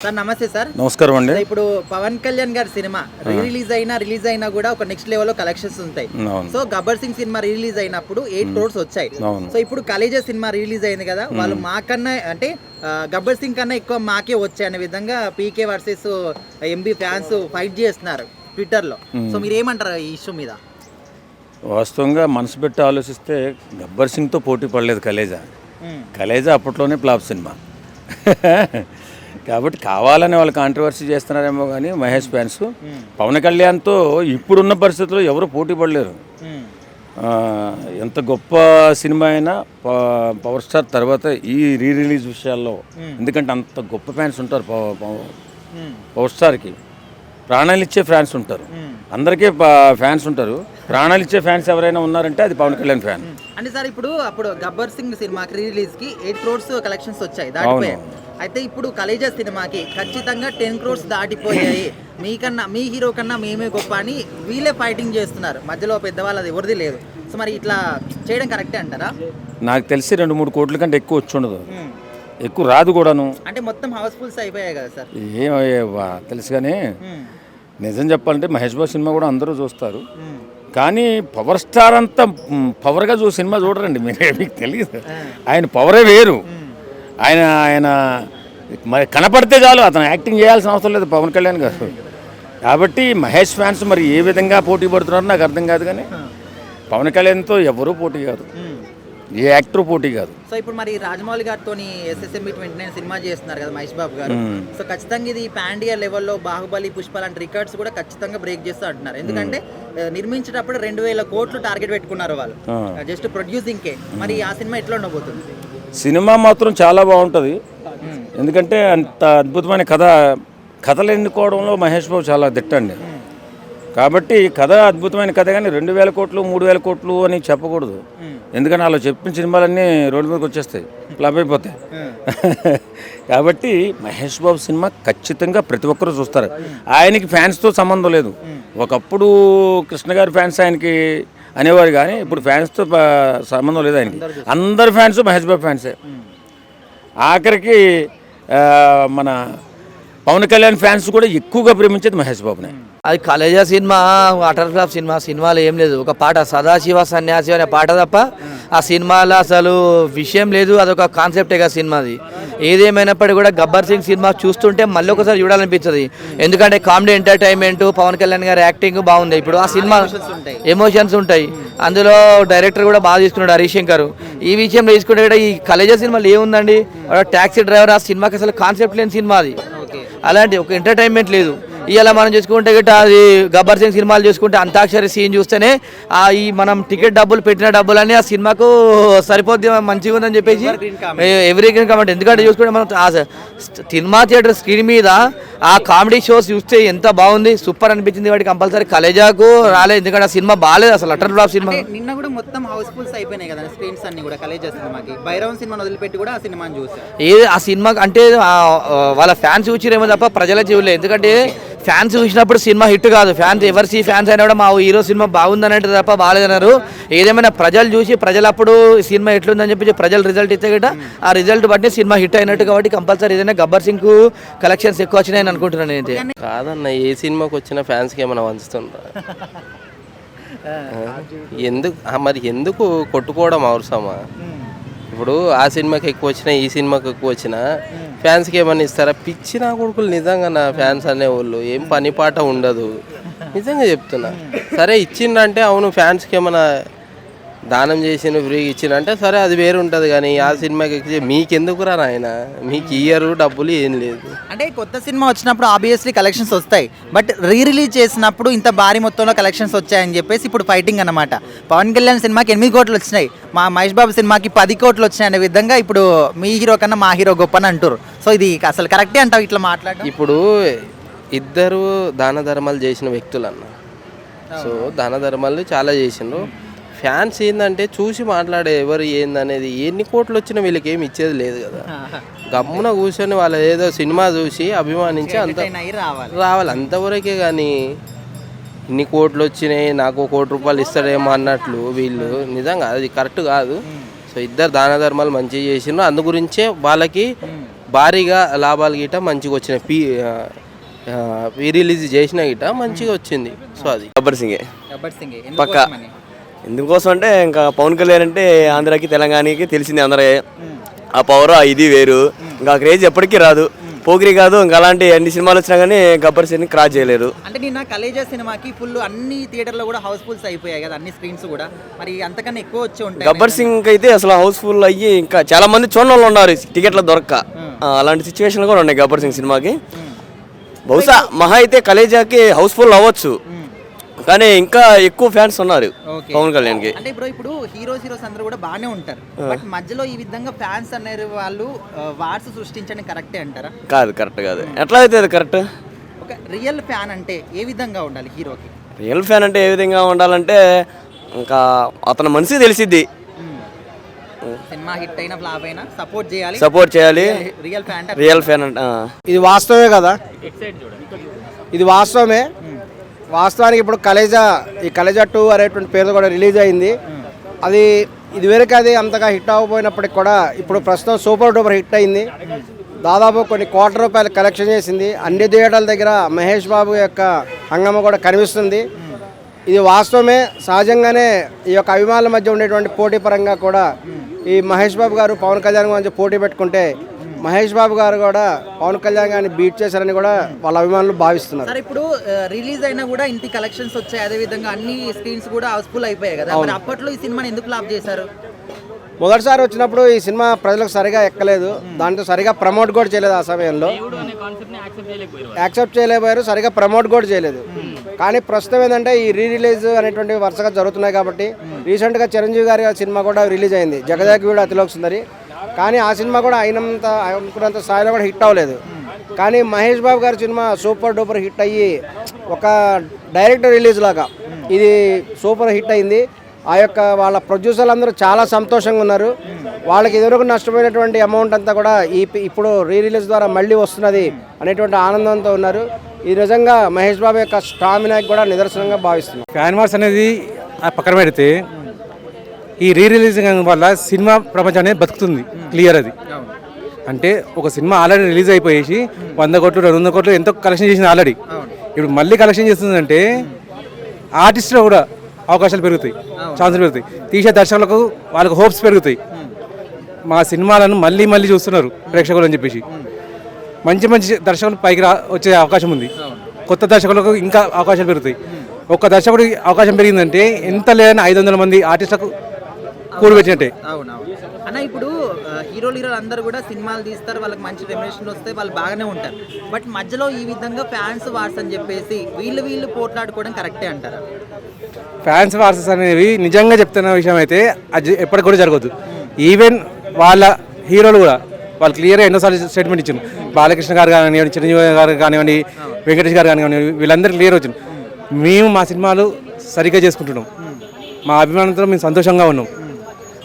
Sir నమస్తే sir. నమస్కారం అండి. ఇప్పుడు పవన్ కళ్యాణ్ గారి సినిమా రిలీజ్ అయినా కూడా ఒక నెక్స్ట్ లెవెల్ లో కలెక్షన్స్ ఉంటాయి. So Gabbar Singh cinema release అయినప్పుడు 8 crores వచ్చాయి. సో ఇప్పుడు కలేజా సినిమా రిలీజ్ అయింది కదా, వాళ్ళు మాకన్నా అంటే గబ్బర్ సింగ్ కన్నా ఎక్కువ మాకే వచ్చాయి అనే విధంగా పీకే వర్సెస్ ఎంబీ ఫ్యాన్స్ ఫైట్ చేస్తున్నారు ట్విట్టర్ లో. సో మీరు ఏమంటారు ఈ ఇష్యూ మీద? వాస్తవంగా మనసు పెట్టి ఆలోచిస్తే గబ్బర్ సింగ్తో పోటీ పడలేదు కలేజా అప్పట్లోనే ఫ్లాప్ సినిమా. కాబట్టి కావాలని వాళ్ళు కాంట్రవర్సీ చేస్తున్నారేమో కానీ మహేష్ ఫ్యాన్స్ పవన్ కళ్యాణ్తో ఇప్పుడున్న పరిస్థితుల్లో ఎవరు పోటీ పడలేరు. ఎంత గొప్ప సినిమా అయినా పవర్ స్టార్ తర్వాత ఈ రిలీజ్ విషయాల్లో, ఎందుకంటే అంత గొప్ప ఫ్యాన్స్ ఉంటారు పవర్ స్టార్కి. ప్రాణాలు ఇచ్చే ఫ్యాన్స్ ఉంటారు, అందరికీ ఫ్యాన్స్ ఉంటారు. ప్రాణాలు ఇచ్చే ఫ్యాన్స్ ఎవరైనా ఉన్నారంటే అది పవన్ కళ్యాణ్ ఫ్యాన్. అంటే సార్ అప్పుడు గబ్బర్ సింగ్ సినిమాకి రిలీజ్ కి 8 crores కలెక్షన్స్ వచ్చాయి, దాటిపోయాయి. అయితే ఇప్పుడు కలేజా సినిమాకి ఖచ్చితంగా 10 crores దాటిపోయాయి, మీ హీరో కన్నా మేమే గొప్ప అని వీళ్ళే ఫైటింగ్ చేస్తున్నారు. మధ్యలో పెద్దవాళ్ళది ఎవరిది లేదు. సో మరి ఇట్లా చేయడం కరెక్టే అంటారా? నాకు తెలిసి 2-3 కోట్ల కంటే ఎక్కువ వచ్చి ఉండదు, ఎక్కువ రాదు కూడాను. అంటే మొత్తం హౌస్ఫుల్స్ అయిపోయాయి కదా సార్. తెలుసు కానీ నిజం చెప్పాలంటే మహేష్ బాబు సినిమా కూడా అందరూ చూస్తారు, కానీ పవర్ స్టార్ అంతా పవర్గా సినిమా చూడరండి. మీకు తెలియదు, ఆయన పవరే వేరు. ఆయన మరి కనపడితే చాలు, అతను యాక్టింగ్ చేయాల్సిన అవసరం లేదు పవన్ కళ్యాణ్ గారు. కాబట్టి మహేష్ ఫ్యాన్స్ మరి ఏ విధంగా పోటీ పడుతున్నారో నాకు అర్థం కాదు, కానీ పవన్ కళ్యాణ్తో ఎవరూ పోటీ కాదు, ఏ యాక్టర్ పోటీ కాదు. సో ఇప్పుడు మరి రాజమౌళి గారితో SSMB 29 సినిమా చేస్తున్నారు కదా మహేష్ బాబు గారు. సో ఖచ్చితంగా ఇది పాండియా లెవెల్లో బాహుబలి, పుష్ప లాంటి రికార్డ్స్ కూడా ఖచ్చితంగా బ్రేక్ చేస్తూ అంటున్నారు. ఎందుకంటే నిర్మించేటప్పుడు 2000 కోట్లు టార్గెట్ పెట్టుకున్నారు వాళ్ళు జస్ట్ ప్రొడ్యూసింగ్ కే. మరి ఆ సినిమా ఎట్లా ఉండబోతుంది? సినిమా మాత్రం చాలా బాగుంటుంది, ఎందుకంటే అంత అద్భుతమైన కథలు ఎన్నుకోవడంలో మహేష్ బాబు చాలా దిట్టండి. కాబట్టి కథ అద్భుతమైన కథ, కానీ 2000 కోట్లు 3000 కోట్లు అని చెప్పకూడదు. ఎందుకంటే వాళ్ళు చెప్పిన సినిమాలన్నీ రోడ్డు మీదకి వచ్చేస్తాయి, ఫ్లాప్ అయిపోతాయి. కాబట్టి మహేష్ బాబు సినిమా ఖచ్చితంగా ప్రతి ఒక్కరూ చూస్తారు. ఆయనకి ఫ్యాన్స్తో సంబంధం లేదు. ఒకప్పుడు కృష్ణ గారి ఫ్యాన్స్ ఆయనకి అనేవారు, కానీ ఇప్పుడు ఫ్యాన్స్తో సంబంధం లేదు ఆయనకి. అందరు ఫ్యాన్స్ మహేష్ బాబు ఫ్యాన్సే. ఆఖరికి మన పవన్ కళ్యాణ్ ఫ్యాన్స్ కూడా ఎక్కువగా ప్రేమించేది మహేష్ బాబునే. అది కలేజా సినిమా అటర్ ఫ్లాప్ సినిమాలో ఏం లేదు. ఒక పాట సదాశివ సన్యాసి అనే పాట తప్ప ఆ సినిమాలో అసలు విషయం లేదు, అదొక కాన్సెప్టే కదా సినిమాది. ఏదేమైనప్పటికీ కూడా గబ్బర్ సింగ్ సినిమా చూస్తుంటే మళ్ళీ ఒకసారి చూడాలనిపిస్తుంది. ఎందుకంటే కామెడీ ఎంటర్టైన్మెంట్, పవన్ కళ్యాణ్ గారి యాక్టింగ్ బాగుంది. ఇప్పుడు ఆ సినిమా ఎమోషన్స్ ఉంటాయి, అందులో డైరెక్టర్ కూడా బాగా తీసుకున్నాడు హరిశంకర్. ఈ విషయంలో తీసుకుంటే కూడా ఈ కలేజా సినిమాలో ఏముందండి, ట్యాక్సీ డ్రైవర్ ఆ సినిమాకి అసలు కాన్సెప్ట్ లేని సినిమా అది. అలాంటి ఒక ఎంటర్టైన్మెంట్ లేదు. ఇలా మనం చూసుకుంటే గిట్ట అది గబ్బర్ సింగ్ సినిమాలు చూసుకుంటే అంతాక్షరి సీన్ చూస్తేనే ఈ మనం టికెట్ డబ్బులు పెట్టిన డబ్బులన్నీ ఆ సినిమాకు సరిపోద్ది, మంచిగా ఉందని చెప్పేసి ఎవరీ గ్రీన్ కామెంట్. ఎందుకంటే చూసుకుంటే మనం సినిమా థియేటర్ స్క్రీన్ మీద ఆ కామెడీ షోస్ చూస్తే ఎంత బాగుంది, సూపర్ అనిపించింది. వాటికి కంపల్సరీ కలేజాకు రాలేదు, ఎందుకంటే ఆ సినిమా బాగాలేదు అసలు, అటర్ ఫ్లాప్ సినిమా. నిన్న కూడా మొత్తం హౌస్ఫుల్స్ అయిపోయినాయి కదా స్క్రీన్స్ అన్ని కూడా కలేజా సినిమాకి. భైరవం సినిమాని వదిలిపెట్టి కూడా ఆ సినిమాని చూసారు. ఆ సినిమా అంటే వాళ్ళ ఫ్యాన్స్ చూసిరేమో తప్ప ప్రజల చూడలేదు. ఎందుకంటే ఫ్యాన్స్ చూసినప్పుడు సినిమా హిట్ కాదు. ఫ్యాన్స్ అయినా కూడా మా హీరో సినిమా బాగుందనంటే తప్ప బాగాలేదన్నారు. ఏదేమైనా ప్రజలు చూసి ప్రజలప్పుడు సినిమా ఎట్లుందని చెప్పి ప్రజలు రిజల్ట్ ఇస్తే గట్ట ఆ రిజల్ట్ బట్టి సినిమా హిట్ అయినట్టు. కాబట్టి కంపల్సరీ ఏదైనా గబ్బర్ సింగ్ కలెక్షన్స్ ఎక్కువ వచ్చినాయని అనుకుంటున్నాను నేనైతే. కాదన్న, ఏ సినిమాకి వచ్చిన ఫ్యాన్స్కి ఏమైనా వంచుతుండ్రా? ఎందుకు కొట్టుకోవడం అవసరమా? ఇప్పుడు ఆ సినిమాకి ఎక్కువ వచ్చినా ఈ సినిమాకి ఎక్కువ వచ్చినా ఫ్యాన్స్కి ఏమన్నా ఇస్తారా? పిచ్చి నా కొడుకులు నిజంగా. నా ఫ్యాన్స్ అనేవాళ్ళు ఏం పని పాట ఉండదు, నిజంగా చెప్తున్నా. సరే ఇచ్చిండంటే అవును, ఫ్యాన్స్కి ఏమైనా దానం చేసిన ఫ్రీగా ఇచ్చిందంటే సరే అది వేరు ఉంటుంది, కానీ ఆ సినిమాకి మీకెందుకు రా నాయన, మీకు ఇయ్యరు డబ్బులు ఏం లేదు. అంటే కొత్త సినిమా వచ్చినప్పుడు ఆబ్వియస్లీ కలెక్షన్స్ వస్తాయి, బట్ రిలీజ్ చేసినప్పుడు ఇంత భారీ మొత్తంలో కలెక్షన్స్ వచ్చాయని చెప్పేసి ఇప్పుడు ఫైటింగ్ అన్నమాట. పవన్ కళ్యాణ్ సినిమాకి 8 కోట్లు వచ్చినాయి, మా మహేష్ బాబు సినిమాకి 10 కోట్లు వచ్చినాయి అనే విధంగా ఇప్పుడు మీ హీరో కన్నా మా హీరో గొప్ప అని అంటారు. సో ఇది అసలు కరెక్టే అంటావు ఇట్లా మాట్లాడడం? ఇప్పుడు ఇద్దరు దాన ధర్మాలు చేసిన వ్యక్తులు అన్న, సో దాన ధర్మాలు చాలా చేసిండ్రు. ఫ్యాన్స్ ఏంటంటే చూసి మాట్లాడే ఎవరు ఏందనేది, ఎన్ని కోట్లు వచ్చినా వీళ్ళకి ఏమి ఇచ్చేది లేదు కదా. గమ్మున కూర్చొని వాళ్ళ ఏదో సినిమా చూసి అభిమానించి అంత రావాలి అంతవరకే. కానీ ఇన్ని కోట్లు వచ్చినాయి నాకు 1 కోటి రూపాయలు ఇస్తాడేమో అన్నట్లు వీళ్ళు, నిజంగా అది కరెక్ట్ కాదు. సో ఇద్దరు దాన ధర్మాలు మంచిగా చేసిండ్రు, అందు గురించే వాళ్ళకి భారీగా లాభాలు గిట మంచిగా వచ్చినాయి. రిలీజ్ చేసిన గిట మంచిగా వచ్చింది. సో అది గబ్బర్ సింగే గబ్బర్ సింగ్ పక్కా. ఎందుకోసం అంటే ఇంకా పవన్ కళ్యాణ్ అంటే ఆంధ్రాకి తెలంగాణకి తెలిసింది అందరూ. ఆ పవర్ ఇది వేరు, ఇంకా క్రేజ్ ఎప్పటికీ రాదు. పోగిరి కాదు, ఇంకా అలాంటి అన్ని సినిమాలు వచ్చినా కానీ గబ్బర్ సింగ్ క్రాస్ చేయలేరు. అంటే నిన్న కలేజా సినిమాకి ఫుల్ అన్ని థియేటర్లో కూడా హౌస్ఫుల్స్ అయిపోయాయి కదా, అన్ని స్క్రీన్స్ కూడా. మరి అంతకన్నా ఎక్కువ వచ్చి ఉంటాయి. గబ్బర్ సింగ్ అయితే అసలు హౌస్ఫుల్ అయ్యి ఇంకా చాలా మంది చూడని వాళ్ళు ఉన్నారు టికెట్లు దొరక్క. అలాంటి సిచ్యువేషన్లు కూడా ఉన్నాయి గబ్బర్ సింగ్ సినిమాకి. బహుశా మహా అయితే కలేజాకి హౌస్ఫుల్ అవ్వచ్చు, కానీ ఇంకా ఎక్కువ ఫ్యాన్స్ ఉన్నారు పవన్ కళ్యాణ్ కి. అంటే ఇప్పుడు హీరోస్ అందరూ కూడా బాగానే ఉంటారు, బట్ మధ్యలో ఈ విధంగా ఫ్యాన్స్ అనే వాళ్ళు వార్స్ సృష్టించడం కరెక్టే అంటారా? కాదు, కరెక్ట్ కాదు. ఎట్లా అయితే అది కరెక్ట్? ఒక రియల్ ఫ్యాన్ అంటే ఏ విధంగా ఉండాలి హీరోకి? రియల్ ఫ్యాన్ అంటే ఏ విధంగా ఉండాలంటే ఇంకా అతని మనసు తెలిసిద్ది. సినిమా హిట్ అయినా ఫ్లాప్ అయినా సపోర్ట్ చేయాలి. రియల్ ఫ్యాన్ అంటే ఇది వాస్తవమే కదా, ఇది వాస్తవమే. వాస్తవానికి ఇప్పుడు ఈ కలేజా 2 అనేటువంటి పేరుతో కూడా రిలీజ్ అయింది. అది ఇదివరకు అది అంతగా హిట్ అవ్వకపోయినప్పటికి కూడా ఇప్పుడు ప్రస్తుతం సూపర్ డూపర్ హిట్ అయింది. దాదాపు కొన్ని కోట్ల రూపాయలు కలెక్షన్ చేసింది. అన్ని థియేటర్ల దగ్గర మహేష్ బాబు యొక్క హంగామా కూడా కనిపిస్తుంది. ఇది వాస్తవమే. సహజంగానే ఈ యొక్క అభిమానుల మధ్య ఉండేటువంటి పోటీ పరంగా కూడా ఈ మహేష్ బాబు గారు పవన్ కళ్యాణ్ మధ్య పోటీ పెట్టుకుంటే మహేష్ బాబు గారు కూడా పవన్ కళ్యాణ్ గారిని బీట్ చేశారని కూడా వాళ్ళ అభిమానులు భావిస్తున్నారు. సార్, ఇప్పుడు రిలీజ్ అయినా కూడా ఇంటి కలెక్షన్స్ వచ్చాయి, అదే విధంగా అన్ని స్క్రీన్స్ కూడా హౌస్ఫుల్ అయిపోయాయి కదా. మరి అప్పట్లో ఈ సినిమాని ఎందుకు ఫ్లాప్ చేశారు? మొదటిసారి వచ్చినప్పుడు ఈ సినిమా ప్రజలకు సరిగా ఎక్కలేదు, దాంతో సరిగా ప్రమోట్ కూడా చేయలేదు. ఆ సమయంలో యాక్సెప్ట్ చేయలేకపోయారు, సరిగా ప్రమోట్ కూడా చేయలేదు. కానీ ప్రస్తుతం ఏంటంటే ఈ రిలీజ్ అనేటువంటి వరుసగా జరుగుతున్నాయి కాబట్టి రీసెంట్గా చిరంజీవి గారి సినిమా కూడా రిలీజ్ అయింది, జగదేక వీడు అతిలోక సుందరి. కానీ ఆ సినిమా కూడా అనుకున్నంత స్థాయిలో కూడా హిట్ అవ్వలేదు. కానీ మహేష్ బాబు గారి సినిమా సూపర్ డూపర్ హిట్ అయ్యి ఒక డైరెక్ట్ రిలీజ్ లాగా ఇది సూపర్ హిట్ అయింది. ఆ యొక్క వాళ్ళ ప్రొడ్యూసర్లు అందరూ చాలా సంతోషంగా ఉన్నారు. వాళ్ళకి ఎదురుకు నష్టపోయినటువంటి అమౌంట్ అంతా కూడా ఇప్పుడు రిలీజ్ ద్వారా మళ్ళీ వస్తున్నది అనేటువంటి ఆనందంతో ఉన్నారు. ఈ నిజంగా మహేష్ బాబు యొక్క స్టామినాకి కూడా నిదర్శనంగా భావిస్తున్నాం. ఫ్యాన్ వార్స్ అనేది పక్కన పెడితే ఈ రిలీజింగ్ వల్ల సినిమా ప్రపంచం అనేది బతుకుతుంది. క్లియర్ అది. అంటే ఒక సినిమా ఆల్రెడీ రిలీజ్ అయిపోయేసి 100 కోట్లు 200 కోట్లు ఎంతో కలెక్షన్ చేసింది ఆల్రెడీ. ఇప్పుడు మళ్ళీ కలెక్షన్ చేస్తుందంటే ఆర్టిస్టులో కూడా అవకాశాలు పెరుగుతాయి, ఛాన్సులు పెరుగుతాయి. తీసే దర్శకులకు వాళ్ళకు హోప్స్ పెరుగుతాయి. మా సినిమాలను మళ్ళీ మళ్ళీ చూస్తున్నారు ప్రేక్షకులు అని చెప్పేసి మంచి మంచి దర్శకులు పైకి వచ్చే అవకాశం ఉంది. కొత్త దర్శకులకు ఇంకా అవకాశాలు పెరుగుతాయి. ఒక్క దర్శకుడికి అవకాశం పెరిగిందంటే ఎంత లేదని 500 మంది ఆర్టిస్టులకు కూడబెట్టినట్టే. అన్న, ఇప్పుడు హీరోలు అందరూ కూడా సినిమాలు తీస్తారు, వాళ్ళకి మంచి రెమ్యునరేషన్ వస్తే వాళ్ళు బాగానే ఉంటారు. బట్ మధ్యలో ఈ విధంగా ఫ్యాన్స్ వార్స్ అని చెప్పేసి వీళ్ళు పోట్లాడుకోవడం కరెక్టే అంటారా? ఫ్యాన్స్ వార్సెస్ అనేవి నిజంగా చెప్తున్న విషయం అయితే అది ఎప్పటికి కూడా జరగదు. ఈవెన్ వాళ్ళ హీరోలు కూడా వాళ్ళు క్లియర్గా ఎన్నోసార్లు స్టేట్మెంట్ ఇచ్చారు. బాలకృష్ణ గారు కానివ్వండి, చిరంజీవి గారు కానివ్వండి, వెంకటేష్ గారు కానివ్వండి, వీళ్ళందరూ క్లియర్ వచ్చింది. మేము మా సినిమాలు సరిగ్గా చేసుకుంటున్నాం, మా అభిమానంతో మేము సంతోషంగా ఉన్నాం.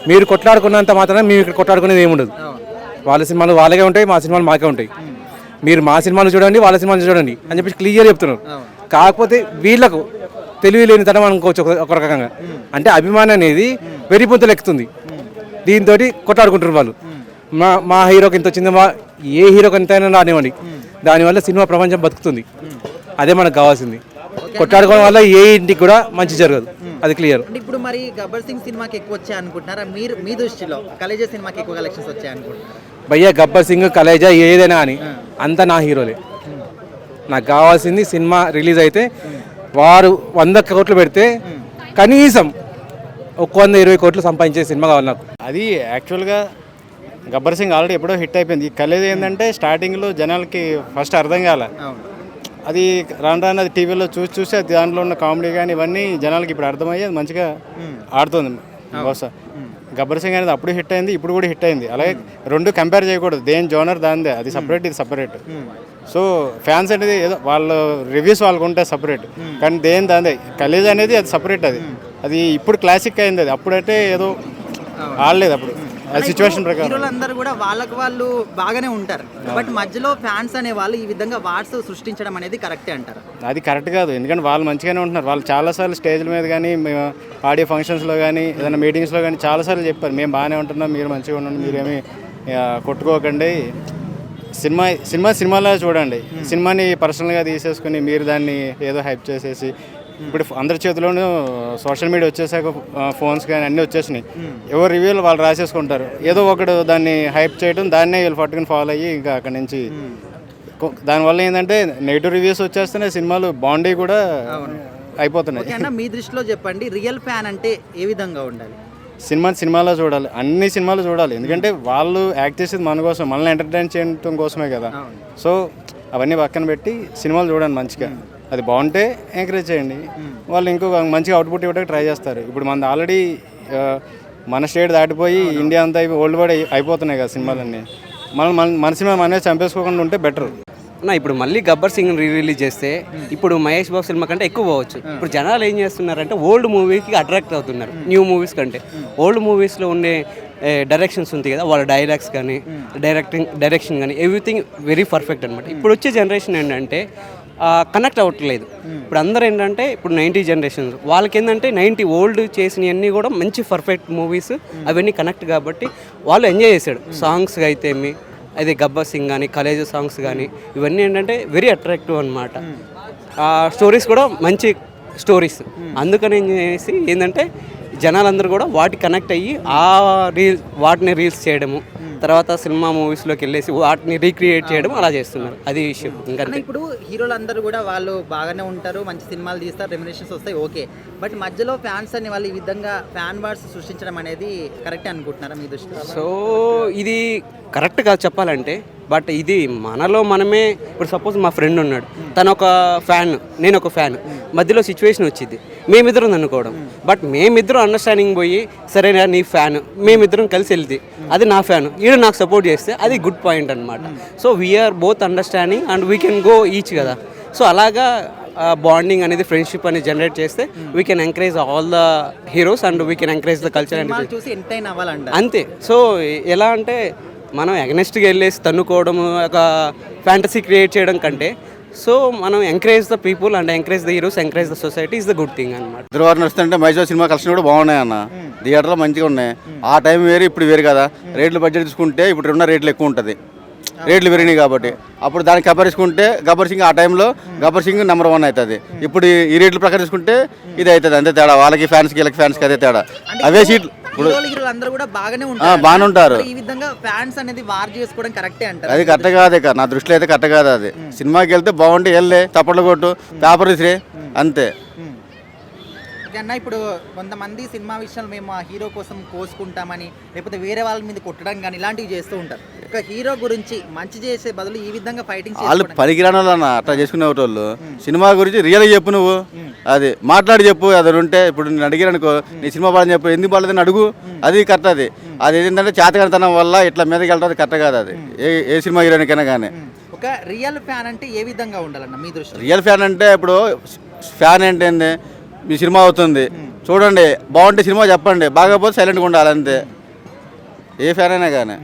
మీరు కొట్లాడుకున్నంత మాత్రమే మేము ఇక్కడ కొట్లాడుకునేది ఏముండదు. వాళ్ళ సినిమాలు వాళ్ళకే ఉంటాయి, మా సినిమాలు మాకే ఉంటాయి. మీరు మా సినిమాలు చూడండి, వాళ్ళ సినిమాలు చూడండి అని చెప్పేసి క్లియర్ చెప్తున్నారు. కాకపోతే వీళ్ళకు తెలివి లేని తనం అనుకోవచ్చు ఒక రకంగా. అంటే అభిమానం అనేది వెరిపొంతలు ఎక్కుతుంది. దీంతో కొట్లాడుకుంటారు వాళ్ళు. మా హీరోకి ఇంత వచ్చింది, ఏ హీరోకి ఎంతైనా రానివ్వండి, దానివల్ల సినిమా ప్రపంచం బతుకుతుంది. అదే మనకు కావాల్సింది. కొట్లాడుకోవడం వల్ల ఏ ఇంటికి కూడా మంచి జరగదు, అది క్లియర్. ఇప్పుడు మరి గబ్బర్ సింగ్ సినిమాకి ఎక్కువ వచ్చాయి అనుకుంటున్నారా? మీరు మీ దృష్టిలో కలేజా సినిమాకి ఎక్కువ కలెక్షన్స్ వచ్చాయి అనుకుంటున్నారా? భయ్యా, గబ్బర్ సింగ్, కలేజా ఏదైనా అని అంతా నా హీరోలే. నాకు కావాల్సింది సినిమా రిలీజ్ అయితే వారు 100 కోట్లు పెడితే కనీసం 120 కోట్లు సంపాదించే సినిమా కావాలి నాకు. అది యాక్చువల్గా గబ్బర్ సింగ్ ఆల్రెడీ ఎప్పుడో హిట్ అయిపోయింది. ఈ కలేజా ఏంటంటే స్టార్టింగ్లో జనాలకి ఫస్ట్ అర్థం కాలే. అది రాను రాను అది టీవీలో చూసి దాంట్లో ఉన్న కామెడీ కానీ ఇవన్నీ జనాలకి ఇప్పుడు అర్థమయ్యి అది మంచిగా ఆడుతుంది. బహుశా గబ్బర్ సింగ్ అనేది అప్పుడు హిట్ అయింది, ఇప్పుడు కూడా హిట్ అయింది. అలాగే రెండు కంపేర్ చేయకూడదు, దేని జోనర్ దాందే, అది సపరేట్ ఇది సపరేట్. సో ఫ్యాన్స్ అనేది ఏదో వాళ్ళ రివ్యూస్ వాళ్ళకు ఉంటాయి సపరేట్, కానీ దేని దాందే. కలేజా అనేది అది సపరేట్. అది ఇప్పుడు క్లాసిక్ అయింది. అది అప్పుడైతే ఏదో ఆడలేదు అప్పుడు సిచ్యువేషన్ ప్రకారం. హీరోలందరూ కూడా వాళ్ళకి వాళ్ళు బాగానే ఉంటారు, బట్ మధ్యలో ఫ్యాన్స్ అనే వాళ్ళు ఈ విధంగా వార్స్ సృష్టించడం అనేది కరెక్టే అంటారు? అది కరెక్ట్ కాదు, ఎందుకంటే వాళ్ళు మంచిగానే ఉంటున్నారు. వాళ్ళు చాలాసార్లు స్టేజ్ల మీద కానీ ఆడియో ఫంక్షన్స్లో కానీ ఏదైనా మీటింగ్స్లో కానీ చాలాసార్లు చెప్పారు, మేము బాగానే ఉంటున్నాం, మీరు మంచిగా ఉండండి, మీరేమీ కొట్టుకోకండి. సినిమాలో చూడండి. సినిమాని పర్సనల్గా తీసేసుకుని మీరు దాన్ని ఏదో హైప్ చేసేసి ఇప్పుడు అందరి చేతిలోనూ సోషల్ మీడియా వచ్చేసాక ఫోన్స్ కానీ అన్నీ వచ్చేసినాయి. ఎవరు రివ్యూలు వాళ్ళు రాసేసుకుంటారు. ఏదో ఒకడు దాన్ని హైప్ చేయడం, దాన్నే వీళ్ళు పట్టుకుని ఫాలో అయ్యి ఇంకా అక్కడి నుంచి దానివల్ల ఏంటంటే నెగిటివ్ రివ్యూస్ వచ్చేస్తున్నాయి, సినిమాలు బాగుండి కూడా అయిపోతున్నాయి. ఓకే అన్న, మీ దృష్టిలో చెప్పండి, రియల్ ఫ్యాన్ అంటే ఏ విధంగా ఉండాలి? సినిమాలో చూడాలి, అన్ని సినిమాలు చూడాలి. ఎందుకంటే వాళ్ళు యాక్ట్ చేసేది మన కోసం, మనల్ని ఎంటర్టైన్ చేయడం కోసమే కదా. సో అవన్నీ పక్కన పెట్టి సినిమాలు చూడండి మంచిగా. అది బాగుంటే ఎంకరేజ్ చేయండి. వాళ్ళు ఇంకో మంచిగా అవుట్పుట్ ఇవ్వడానికి ట్రై చేస్తారు. ఇప్పుడు మనది ఆల్రెడీ మన స్టేట్ దాటిపోయి ఇండియా అంతా వరల్డ్ వైడ్ అయిపోతున్నాయి కదా సినిమాలన్నీ. మన సినిమా మనమే చంపేసుకోకుండా ఉంటే బెటర్. ఇప్పుడు మళ్ళీ గబ్బర్ సింగ్ రిలీజ్ చేస్తే ఇప్పుడు మహేష్ బాబు సినిమా కంటే ఎక్కువ పోవచ్చు. ఇప్పుడు జనాలు ఏం చేస్తున్నారంటే ఓల్డ్ మూవీకి అట్రాక్ట్ అవుతున్నారు న్యూ మూవీస్ కంటే. ఓల్డ్ మూవీస్లో ఉండే డైరెక్షన్స్ ఉంది కదా, వాళ్ళ డైలాగ్స్ కానీ డైరెక్షన్ కానీ ఎవ్రీథింగ్ వెరీ పర్ఫెక్ట్ అనమాట. ఇప్పుడు వచ్చే జనరేషన్ ఏంటంటే కనెక్ట్ అవ్వట్లేదు. ఇప్పుడు అందరూ ఏంటంటే ఇప్పుడు 90 జనరేషన్ వాళ్ళకి ఏంటంటే 90 ఓల్డ్ చేసినవన్నీ కూడా మంచి పర్ఫెక్ట్ మూవీస్, అవన్నీ కనెక్ట్ కాబట్టి వాళ్ళు ఎంజాయ్ చేశాడు. సాంగ్స్ అయితే అది గబ్బర్ సింగ్ కానీ కలేజ్ సాంగ్స్ కానీ ఇవన్నీ ఏంటంటే వెరీ అట్రాక్టివ్ అనమాట. స్టోరీస్ కూడా మంచి స్టోరీస్. అందుకని ఏం చేసి ఏంటంటే జనాలందరూ కూడా వాటికి కనెక్ట్ అయ్యి వాటిని రీల్స్ చేయడము, తర్వాత సినిమా మూవీస్లోకి వెళ్ళేసి వాటిని రీక్రియేట్ చేయడం అలా చేస్తున్నారు. అది విషయం. ఇంకా ఇప్పుడు హీరోలందరూ కూడా వాళ్ళు బాగానే ఉంటారు, మంచి సినిమాలు తీస్తారు, రెమ్యునరేషన్స్ వస్తాయి, ఓకే. బట్ మధ్యలో ఫ్యాన్స్ అని వాళ్ళు ఈ విధంగా ఫ్యాన్ వార్స్ సృష్టించడం అనేది కరెక్టే అనుకుంటున్నారా మీ దృష్టిలో? సో ఇది కరెక్ట్ కాదు చెప్పాలంటే. బట్ ఇది మనలో మనమే. ఇప్పుడు సపోజ్ మా ఫ్రెండ్ ఉన్నాడు, తను ఒక ఫ్యాన్, నేను ఒక ఫ్యాన్, మధ్యలో సిచ్యువేషన్ వచ్చింది, మేమిద్దరం అనుకోవడం. బట్ మేమిద్దరం అండర్స్టాండింగ్ పోయి సరేనా నీ ఫ్యాన్, మేమిద్దరం కలిసి వెళ్తే అది నా ఫ్యాన్, ఈడు నాకు సపోర్ట్ చేస్తే అది గుడ్ పాయింట్ అనమాట. So we are both understanding and we can go each కదా. సో అలాగా బాండింగ్ అనేది, ఫ్రెండ్షిప్ అనేది జనరేట్ చేస్తే we can encourage all the heroes and we can encourage the culture and చూసి ఎంటర్టైన్ అవ్వాలంట అంతే. సో ఎలా అంటే మనం అగనెస్ట్గా వెళ్ళేసి తన్నుకోవడం, ఒక ఫ్యాంటసీ క్రియేట్ చేయడం కంటే సో మనం encourage the people and encourage the heroes, encourage the society is the good thing అనమాట. హైదరాబాద్ నడుస్తుంటే మైసూర్ సినిమా కలెక్షన్ కూడా బాగున్నాయి అన్న. థియేటర్లో మంచిగా ఉన్నాయి. ఆ టైం వేరు, ఇప్పుడు వేరు కదా. రేట్లు బడ్జెట్ తీసుకుంటే ఇప్పుడు ఉన్న రేట్లు ఎక్కువ ఉంటుంది, రేట్లు పెరిగినాయి కాబట్టి. అప్పుడు దానికి కంపేర్ చేసుకుంటే గబ్బర్ సింగ్ ఆ టైంలో గబ్బర్ సింగ్ నెంబర్ 1 అవుతుంది. ఇప్పుడు ఈ రేట్ల ప్రకారం తీసుకుంటే ఇది అవుతుంది, అంతే తేడా. వాళ్ళకి ఫ్యాన్స్కి వీళ్ళకి ఫ్యాన్స్కి అదే తేడా. అవే సీట్లు అందరూ కూడా బాగానే ఉంటారు. ఈ విధంగా ఫ్యాన్స్ అనేది వార్ చేసుకోవడం కరెక్టే అంటారు? అది కరెక్ట్ కాదే, నా దృష్టిలో అయితే కరెక్ట్ కాదు. అది సినిమాకి వెళ్తే బాగుంటే వెళ్ళే చప్పట్లు కొట్టు, పేపర్ విసిరే, అంతే. అన్న ఇప్పుడు కొంతమంది సినిమా విషయంలో మేము ఆ హీరో కోసం కోసుకుంటామని, లేకపోతే వేరే వాళ్ళ మీద కొట్టడం కానీ ఇలాంటివి చేస్తూ ఉంటారు. ఒక హీరో గురించి మంచి చేసే బదులు ఈ విధంగా ఫైటింగ్ వాళ్ళు పనికిరాని వాళ్ళు అన్న అట్లా చేసుకునే వాళ్ళు. సినిమా గురించి రియల్గా చెప్పు, నువ్వు అది మాట్లాడి చెప్పు. అది ఉంటే ఇప్పుడు నేను అడిగాను అనుకో, నీ సినిమా బాగాలని చెప్పు, ఎందుకు బాగాలేదని అడుగు, అది కరెక్ట్. అది ఏంటంటే చేతకానితనం వల్ల ఇట్లా మీదకి వెళ్తుంది, కరెక్ట్ కాదు. అది ఏ సినిమా హీరోనికైనా కానీ. ఒక రియల్ ఫ్యాన్ అంటే ఏ విధంగా ఉండాలన్న మీ దృష్టి? రియల్ ఫ్యాన్ అంటే ఇప్పుడు ఫ్యాన్ ఏంటంటే మీ సినిమా అవుతుంది చూడండి, బాగుంటే సినిమా చెప్పండి, బాగోపోతే సైలెంట్గా ఉండాలి, అంతే. ఏ ఫ్యాన్ అయినా కానీ.